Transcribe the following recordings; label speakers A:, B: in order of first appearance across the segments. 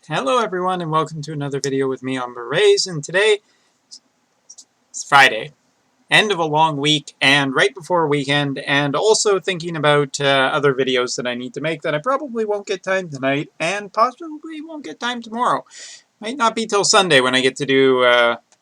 A: Hello everyone and welcome to another video with me on Berets, and today it's Friday, end of a long week and right before a weekend, and also thinking about other videos that I need to make that I probably won't get time tonight and possibly won't get time tomorrow. Might not be till Sunday when I get to do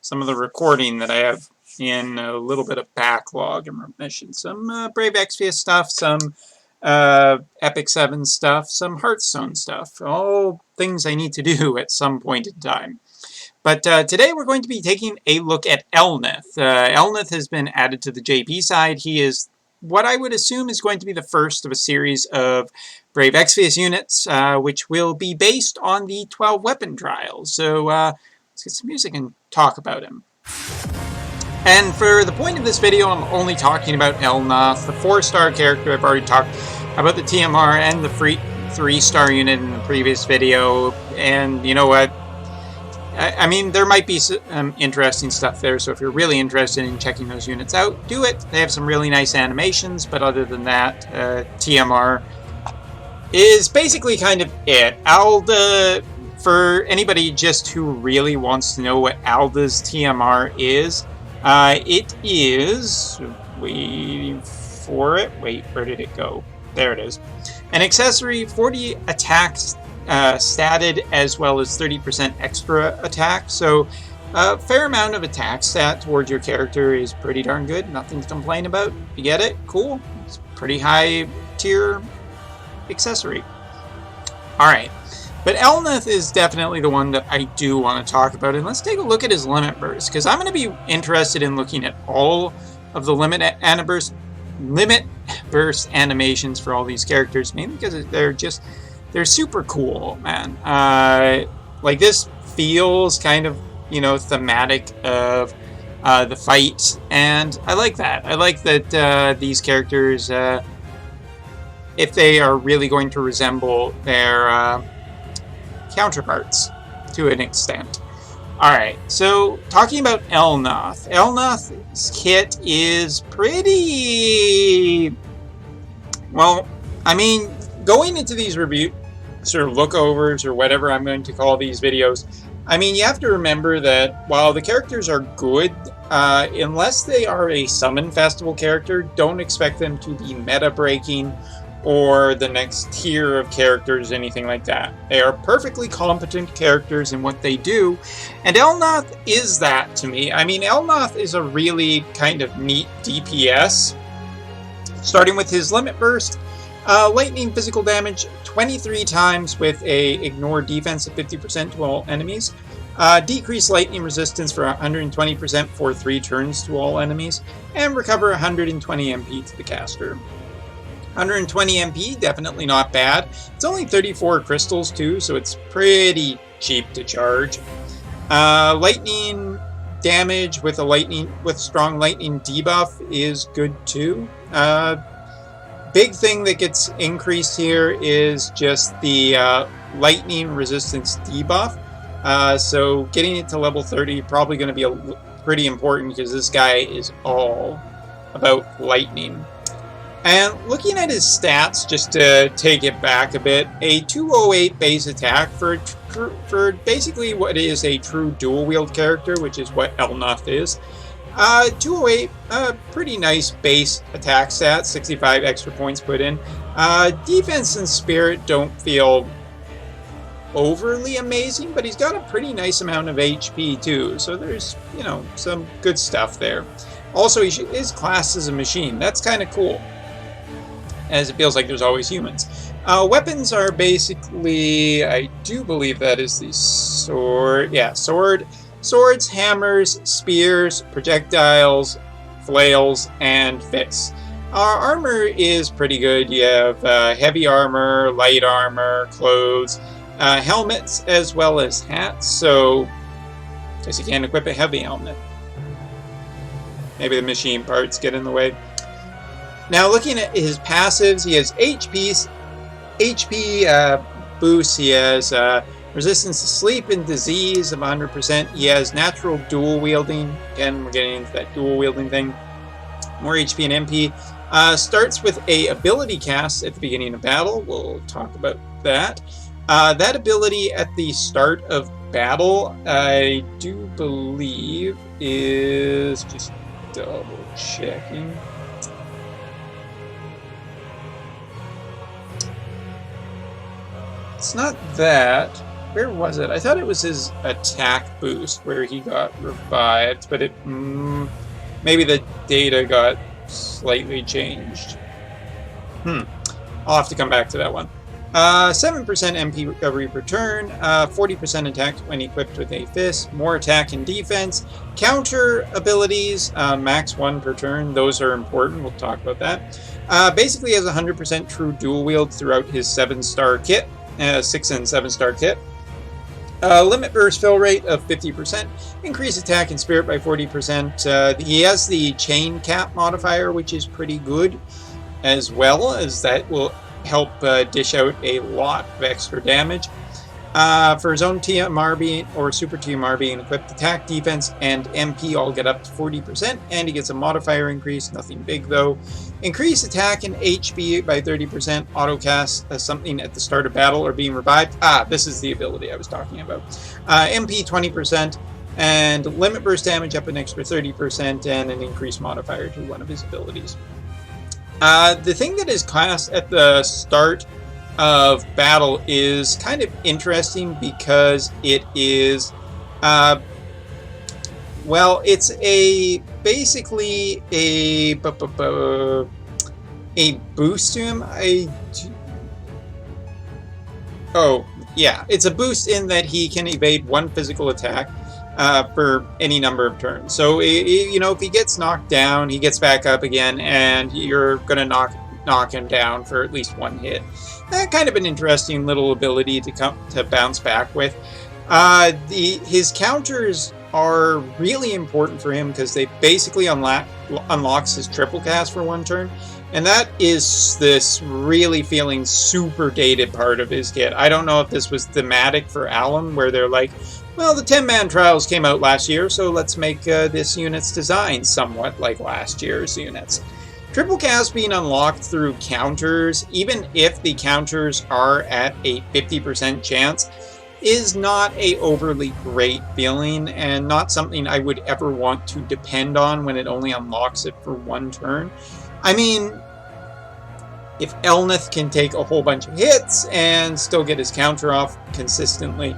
A: some of the recording that I have in a little bit of backlog and remission. Some Brave Exvius stuff, some Epic 7 stuff, some Hearthstone stuff, all things I need to do at some point in time. But today we're going to be taking a look at Elnath. Elnath has been added to the JP side. He is what I would assume is going to be the first of a series of Brave Exvius units, which will be based on the 12 weapon trials. So let's get some music and talk about him. And for the point of this video, I'm only talking about Elnath, the 4-star character. I've already talked about the TMR and the free 3-star unit in the previous video. And you know what? I mean, there might be some interesting stuff there, so if you're really interested in checking those units out, do it. They have some really nice animations, but other than that, TMR is basically kind of it. Alda, for anybody just who really wants to know what Alda's TMR is, it is, waiting for it, wait, where did it go? There it is. An accessory, 40 attacks statted, as well as 30% extra attack, so a fair amount of attack stat towards your character is pretty darn good, nothing to complain about. You get it? Cool. It's pretty high tier accessory. Alright. But Elnath is definitely the one that I do want to talk about, and let's take a look at his limit burst, because I'm going to be interested in looking at all of the limit burst animations for all these characters, mainly because they're super cool, man. Like, this feels kind of, you know, thematic of the fight, and I like that. I like that these characters, if they are really going to resemble their counterparts to an extent. Alright, so talking about Elnath. Elnath's kit is pretty... well, I mean, going into these review sort of lookovers or whatever I'm going to call these videos, I mean, you have to remember that while the characters are good, unless they are a Summon Festival character, don't expect them to be meta-breaking or the next tier of characters, anything like that. They are perfectly competent characters in what they do, and Elnath is that to me. I mean, Elnath is a really kind of neat DPS, starting with his limit burst. Lightning physical damage 23 times with a ignore defense of 50% to all enemies. Decrease lightning resistance for 120% for 3 turns to all enemies, and recover 120 MP to the caster. 120 MP, definitely not bad. It's only 34 crystals too, so it's pretty cheap to charge. Lightning damage with strong lightning debuff is good too. Big thing that gets increased here is just the lightning resistance debuff. So getting it to level 30 probably going to be pretty important, because this guy is all about lightning. And looking at his stats, just to take it back a bit, a 208 base attack for basically what is a true dual wield character, which is what Elnath is. 208, pretty nice base attack stats, 65 extra points put in. Defense and spirit don't feel overly amazing, but he's got a pretty nice amount of HP too, so there's, you know, some good stuff there. Also, his class is a machine. That's kind of cool, as it feels like there's always humans. Weapons are basically, I do believe that is the sword. Yeah, swords, hammers, spears, projectiles, flails, and fists. Armor is pretty good. You have heavy armor, light armor, clothes, helmets, as well as hats. So, I guess you can't equip a heavy helmet. Maybe the machine parts get in the way. Now, looking at his passives, he has HP boost, he has resistance to sleep and disease of 100%, he has natural dual wielding, again, we're getting into that dual wielding thing, more HP and MP, starts with a ability cast at the beginning of battle, we'll talk about that, That ability at the start of battle, I do believe, is just double checking. It's not that. Where was it? I thought it was his attack boost where he got revived, but it maybe the data got slightly changed. I'll have to come back to that one. 7% MP recovery per turn, 40% attack when equipped with a fist, more attack and defense, counter abilities, max 1 per turn. Those are important. We'll talk about that. Basically has 100% true dual wield throughout his 7-star kit, 6 and 7-star kit. Limit burst fill rate of 50%, increase attack and spirit by 40%. He has the chain cap modifier, which is pretty good, as well as that will help dish out a lot of extra damage. For his own TMR being or super TMR being equipped, attack, defense, and MP all get up to 40%, and he gets a modifier increase, nothing big though. Increase attack and HP by 30%, autocast something at the start of battle or being revived. This is the ability I was talking about. MP 20%, and limit burst damage up an extra 30%, and an increased modifier to one of his abilities. The thing that is classed at the start of battle is kind of interesting because it is, well, it's basically a boost to him. Oh, yeah, it's a boost in that he can evade 1 physical attack for any number of turns. So, you know, if he gets knocked down, he gets back up again, and you're going to knock him down for at least 1 hit. Kind of an interesting little ability to bounce back with. His counters are really important for him because they basically unlocks his triple cast for 1 turn. And that is this really feeling super dated part of his kit. I don't know if this was thematic for Alan, where they're like, well, the 10-man trials came out last year, so let's make this unit's design somewhat like last year's units. Triple cast being unlocked through counters, even if the counters are at a 50% chance, is not a overly great feeling and not something I would ever want to depend on when it only unlocks it for 1 turn. I mean, if Elnath can take a whole bunch of hits and still get his counter off consistently,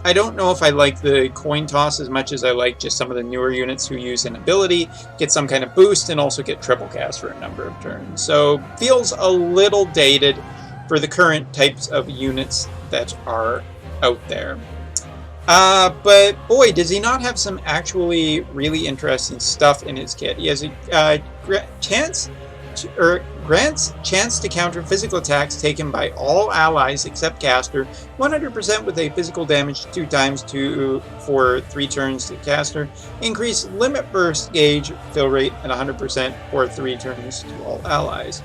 A: I don't know if I like the coin toss as much as I like just some of the newer units who use an ability, get some kind of boost, and also get triple cast for a number of turns. So, feels a little dated for the current types of units that are out there. But boy, does he not have some actually really interesting stuff in his kit. He has a grants chance to counter physical attacks taken by all allies except caster, 100% with a physical damage 2 times for 3 turns to caster. Increase limit burst gauge fill rate at 100% for 3 turns to all allies.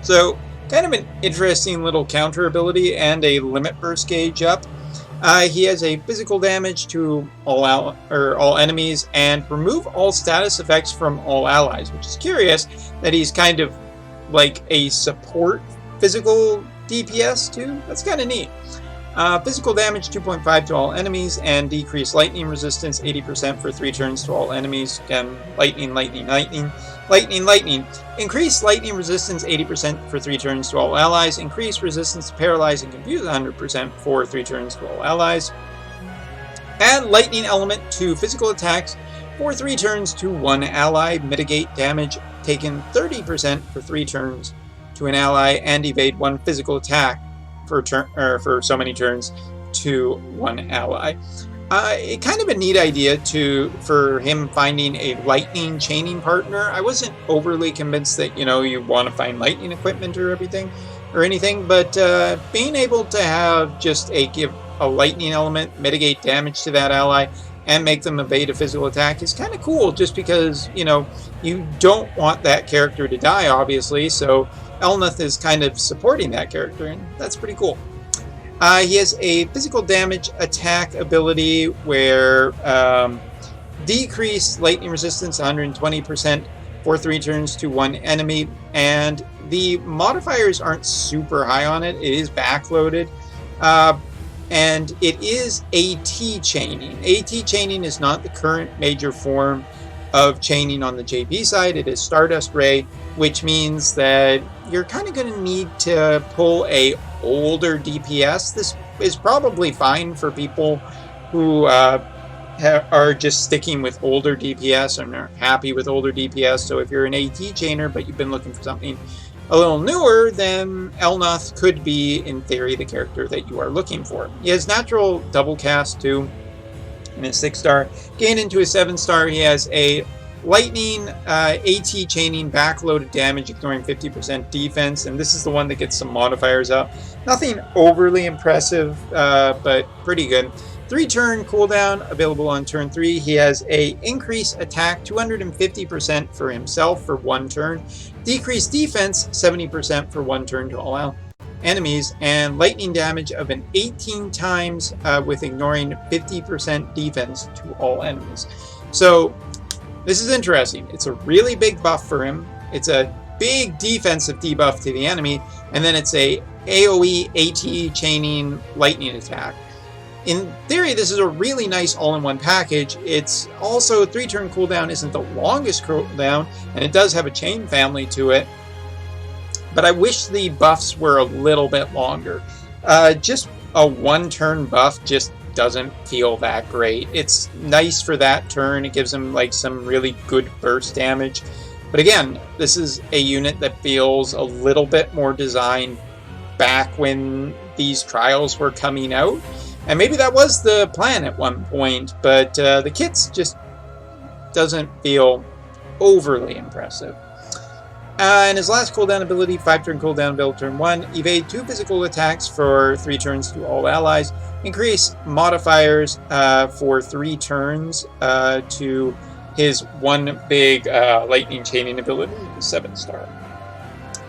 A: So, kind of an interesting little counter ability and a limit burst gauge up. He has a physical damage to all enemies and remove all status effects from all allies, which is curious that he's kind of like a support physical DPS too. That's kind of neat. Physical damage 2.5 to all enemies and decrease lightning resistance 80% for 3 turns to all enemies. Again, lightning. Increase lightning resistance 80% for 3 turns to all allies. Increase resistance to paralyze and confuse 100% for 3 turns to all allies. Add lightning element to physical attacks for 3 turns to 1 ally. Mitigate damage taken 30% for 3 turns to an ally and evade 1 physical attack for so many turns to 1 ally. Kind of a neat idea for him finding a lightning chaining partner. I wasn't overly convinced that you want to find lightning equipment or anything, but being able to have just give a lightning element, mitigate damage to that ally, and make them evade a physical attack is kind of cool. Just because you don't want that character to die, obviously. So Elnath is kind of supporting that character, and that's pretty cool. He has a physical damage attack ability where decreased lightning resistance 120% for 3 turns to 1 enemy, and the modifiers aren't super high on it. It is backloaded. And it is AT chaining. AT chaining is not the current major form of chaining on the JP side. It is Stardust Ray, which means that you're kind of going to need to pull a older DPS. This is probably fine for people who are just sticking with older DPS and are happy with older DPS. So if you're an AT chainer but you've been looking for something a little newer, then Elnath could be, in theory, the character that you are looking for. He has natural double cast too, in a 6-star. Gain into a 7-star, he has a lightning AT chaining backloaded damage, ignoring 50% defense, and this is the one that gets some modifiers up. Nothing overly impressive, but pretty good. 3-turn cooldown, available on turn 3. He has a increase attack 250% for himself for 1 turn. Decrease defense 70% for 1 turn to all enemies, and lightning damage of an 18 times with ignoring 50% defense to all enemies. So this is interesting. It's a really big buff for him. It's a big defensive debuff to the enemy, and then it's a AoE AT chaining lightning attack. In theory, this is a really nice all-in-one package. It's also 3-turn cooldown isn't the longest cooldown, and it does have a chain family to it. But I wish the buffs were a little bit longer. Just a 1-turn buff just doesn't feel that great. It's nice for that turn. It gives him like some really good burst damage. But again, this is a unit that feels a little bit more designed back when these trials were coming out. And maybe that was the plan at one point, but the kits just doesn't feel overly impressive. And his last cooldown ability, 5-turn cooldown, build turn 1. Evade 2 physical attacks for 3 turns to all allies. Increase modifiers for 3 turns to his 1 big lightning chaining ability, 7-star.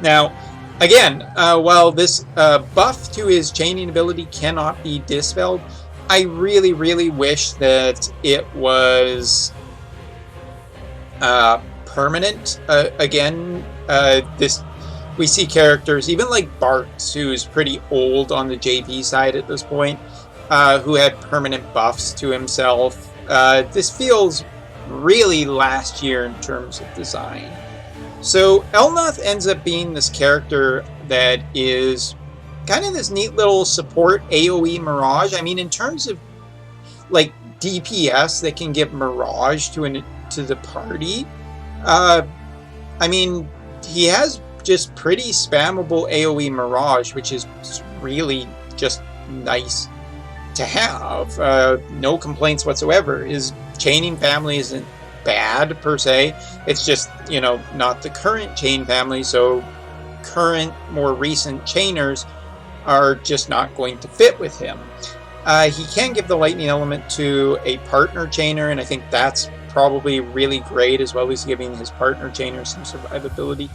A: Now, again, while this buff to his chaining ability cannot be dispelled, I really, really wish that it was permanent. Again, we see characters, even like Bart, who's pretty old on the JP side at this point, who had permanent buffs to himself. This feels really last year in terms of design. So Elnath ends up being this character that is kind of this neat little support AoE Mirage. I mean, in terms of like DPS that can give Mirage to the party, I mean, he has just pretty spammable AoE Mirage, which is really just nice to have. No complaints whatsoever. His chaining family isn't bad per se. It's just, you know, not the current chain family, so current, more recent chainers are just not going to fit with him. He can give the lightning element to a partner chainer, and I think that's probably really great, as well as giving his partner chainer some survivability.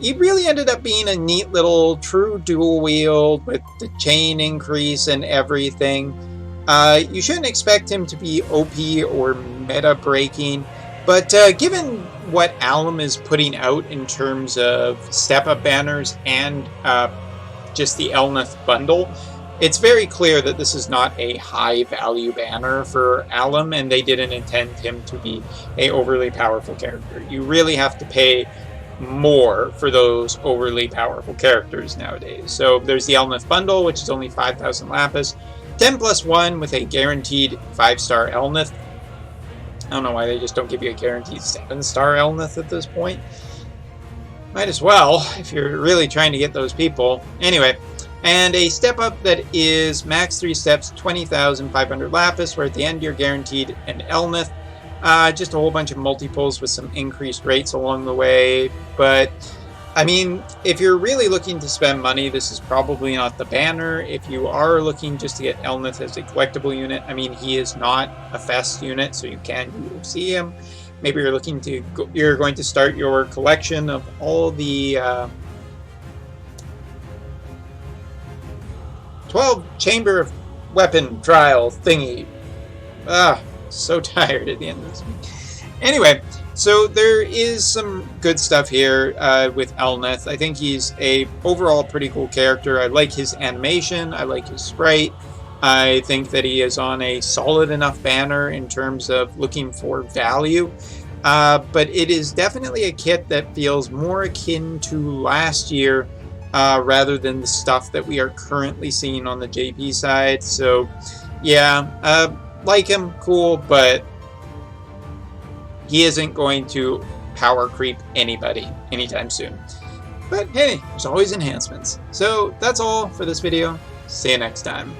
A: He really ended up being a neat little true dual wield with the chain increase and everything. You shouldn't expect him to be OP or meta breaking, but given what Alum is putting out in terms of step-up banners and just the Elnath bundle, it's very clear that this is not a high-value banner for Alum, and they didn't intend him to be an overly powerful character. You really have to pay more for those overly powerful characters nowadays. So there's the Elnath bundle, which is only 5,000 Lapis, 10+1 with a guaranteed 5-star Elnath. I don't know why they just don't give you a guaranteed 7-star Elnath at this point. Might as well, if you're really trying to get those people. Anyway, and a step up that is max 3 steps, 20,500 Lapis, where at the end you're guaranteed an Elnath. Just a whole bunch of multiples with some increased rates along the way. But, I mean, if you're really looking to spend money, this is probably not the banner. If you are looking just to get Elnath as a collectible unit, I mean, he is not a fest unit, so you can see him. Maybe you're looking to you're going to start your collection of all the 12 chamber of weapon trial thingy. So tired at the end of this week. Anyway, so there is some good stuff here with Elnath. I think he's a overall pretty cool character. I like his animation. I like his sprite. I think that he is on a solid enough banner in terms of looking for value. But it is definitely a kit that feels more akin to last year rather than the stuff that we are currently seeing on the JP side. So, yeah, like him, cool, but he isn't going to power creep anybody anytime soon. But hey, there's always enhancements. So that's all for this video. See you next time.